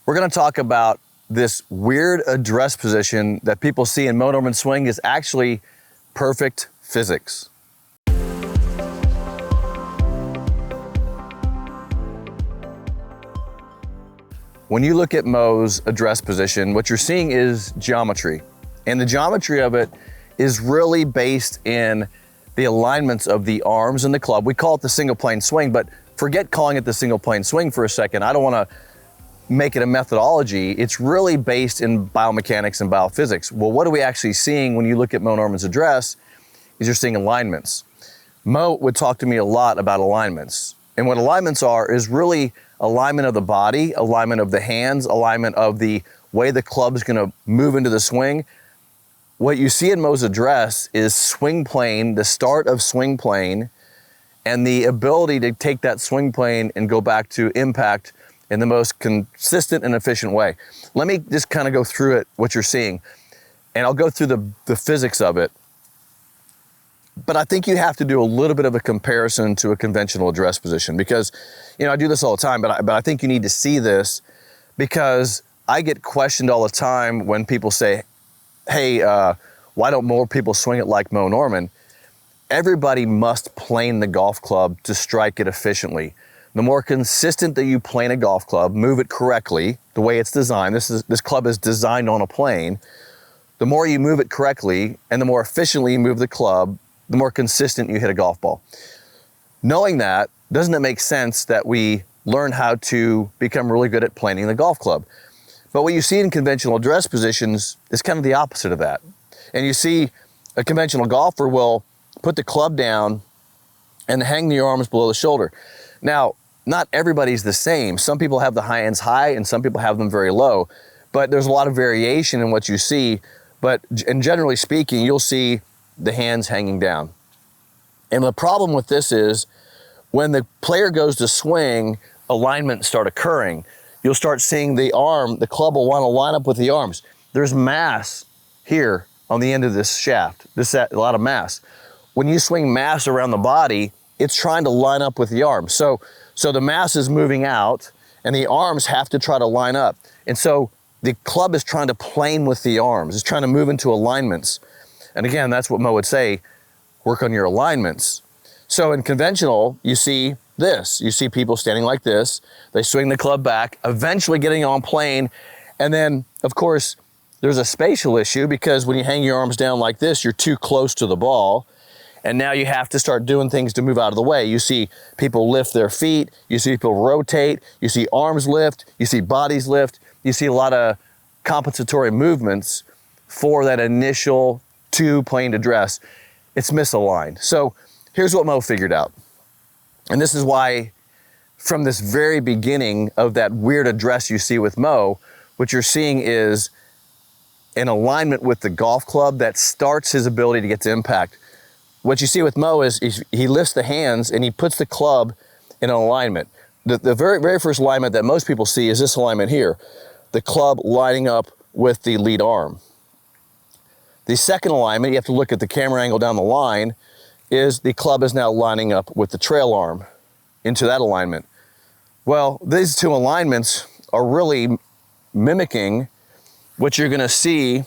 We're going to talk about this weird address position that people see in Moe Norman swing is actually perfect physics. When you look at Moe's address position, what you're seeing is geometry. And the geometry of it is really based in the alignments of the arms and the club. We call it the single plane swing, but forget calling it the single plane swing for a second. I don't want to make it a methodology. It's really based in biomechanics and biophysics. Well, what are we actually seeing when you look at Moe Norman's address is you're seeing alignments. Moe would talk to me a lot about alignments. And what alignments are is really alignment of the body, alignment of the hands, alignment of the way the club's gonna move into the swing. What you see in Moe's address is swing plane, the start of swing plane, and the ability to take that swing plane and go back to impact in the most consistent and efficient way. Let me just kind of go through it, what you're seeing, and I'll go through the physics of it. But I think you have to do a little bit of a comparison to a conventional address position because, I do this all the time, but I think you need to see this because I get questioned all the time when people say, hey, why don't more people swing it like Moe Norman? Everybody must plane the golf club to strike it efficiently. The more consistent that you plane a golf club, move it correctly, the way it's designed, this club is designed on a plane, the more you move it correctly and the more efficiently you move the club, the more consistent you hit a golf ball. Knowing that, doesn't it make sense that we learn how to become really good at planing the golf club? But what you see in conventional address positions is kind of the opposite of that. And you see a conventional golfer will put the club down and hang the arms below the shoulder. Now, not everybody's the same. Some people have the hands high and some people have them very low, but there's a lot of variation in what you see. And generally speaking, you'll see the hands hanging down. And the problem with this is when the player goes to swing, alignments start occurring. You'll start seeing the club will want to line up with the arms. There's mass here on the end of this shaft, a lot of mass. When you swing mass around the body, it's trying to line up with the arms. So the mass is moving out and the arms have to try to line up. And so the club is trying to plane with the arms. It's trying to move into alignments. And again, that's what Moe would say, work on your alignments. So in conventional, you see this. You see people standing like this. They swing the club back, eventually getting on plane. And then, of course, there's a spatial issue because when you hang your arms down like this, you're too close to the ball. And now you have to start doing things to move out of the way. You see people lift their feet. You see people rotate. You see arms lift. You see bodies lift. You see a lot of compensatory movements for that initial two-planed address. It's misaligned. So here's what Moe figured out. And this is why from this very beginning of that weird address you see with Moe, what you're seeing is an alignment with the golf club that starts his ability to get to impact. What you see with Moe is he lifts the hands and he puts the club in an alignment. The very, very first alignment that most people see is this alignment here, the club lining up with the lead arm. The second alignment, you have to look at the camera angle down the line, is the club is now lining up with the trail arm into that alignment. Well, these two alignments are really mimicking what you're gonna see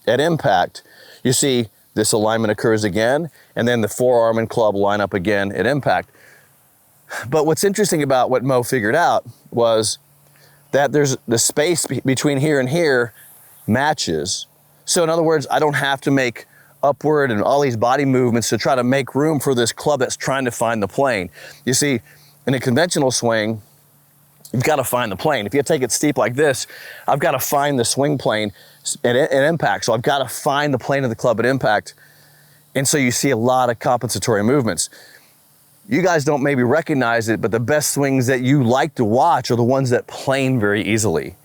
at impact. You see this alignment occurs again, and then the forearm and club line up again at impact. But what's interesting about what Moe figured out was that there's the space between here and here matches. So in other words, I don't have to make upward and all these body movements to try to make room for this club that's trying to find the plane. You see, in a conventional swing, you've got to find the plane. If you take it steep like this, I've got to find the swing plane at impact. So I've got to find the plane of the club at impact. And so you see a lot of compensatory movements. You guys don't maybe recognize it, but the best swings that you like to watch are the ones that plane very easily.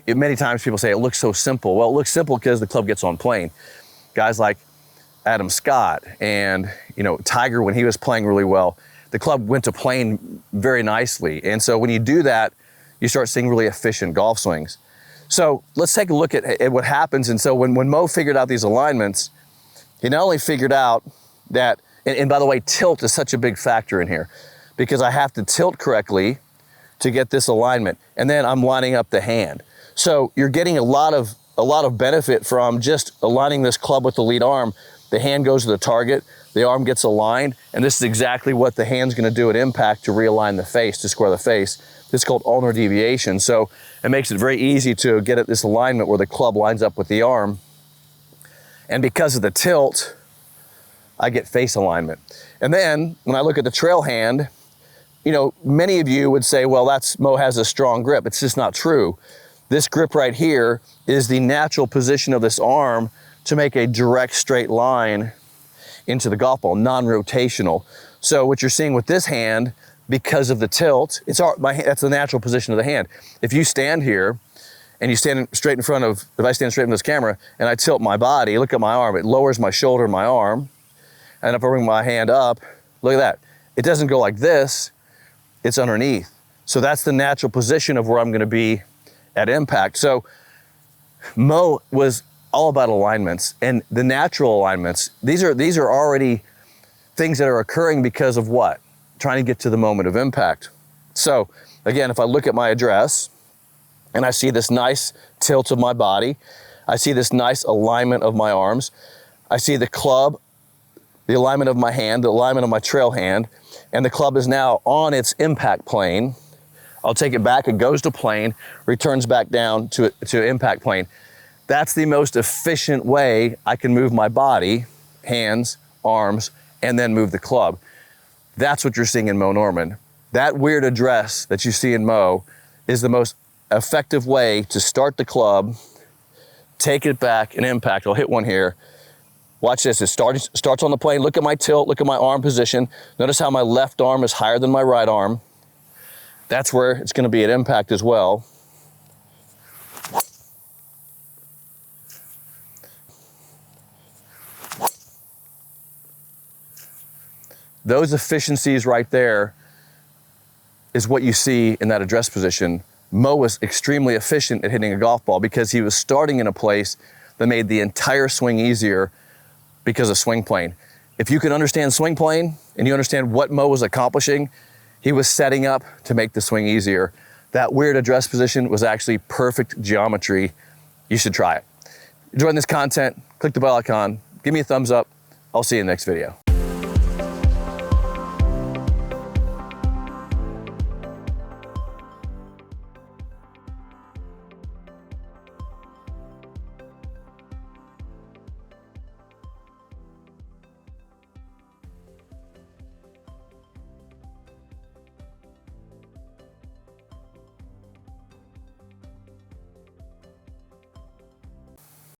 Many times people say it looks so simple. Well, it looks simple because the club gets on plane. Guys like Adam Scott and Tiger, when he was playing really well, the club went to plane very nicely. And so when you do that, you start seeing really efficient golf swings. So let's take a look at what happens. And so when Moe figured out these alignments, he not only figured out that, and by the way, tilt is such a big factor in here because I have to tilt correctly to get this alignment. And then I'm lining up the hand. So you're getting a lot of benefit from just aligning this club with the lead arm. The hand goes to the target, the arm gets aligned, and this is exactly what the hand's gonna do at impact to realign the face, to square the face. This is called ulnar deviation. So it makes it very easy to get at this alignment where the club lines up with the arm. And because of the tilt, I get face alignment. And then when I look at the trail hand, you know, many of you would say, well, Moe has a strong grip. It's just not true. This grip right here is the natural position of this arm to make a direct straight line into the golf ball, non-rotational. So what you're seeing with this hand, because of the tilt, that's the natural position of the hand. If you stand here and you stand straight in front of, if I stand straight in this camera and I tilt my body, look at my arm, it lowers my shoulder and my arm. And if I bring my hand up, look at that. It doesn't go like this, it's underneath. So that's the natural position of where I'm gonna be at impact. So Moe was all about alignments, and the natural alignments, these are already things that are occurring because of what? Trying to get to the moment of impact. So again, if I look at my address and I see this nice tilt of my body, I see this nice alignment of my arms, I see the club, the alignment of my hand, the alignment of my trail hand, and the club is now on its impact plane. I'll take it back, it goes to plane, returns back down to impact plane. That's the most efficient way I can move my body, hands, arms, and then move the club. That's what you're seeing in Moe Norman. That weird address that you see in Moe is the most effective way to start the club, take it back, and impact. I'll hit one here. Watch this, it starts on the plane. Look at my tilt, look at my arm position. Notice how my left arm is higher than my right arm. That's where it's gonna be at impact as well. Those efficiencies right there is what you see in that address position. Moe was extremely efficient at hitting a golf ball because he was starting in a place that made the entire swing easier because of swing plane. If you can understand swing plane and you understand what Moe was accomplishing, he was setting up to make the swing easier. That weird address position was actually perfect geometry. You should try it. Enjoying this content, click the bell icon, give me a thumbs up. I'll see you in the next video.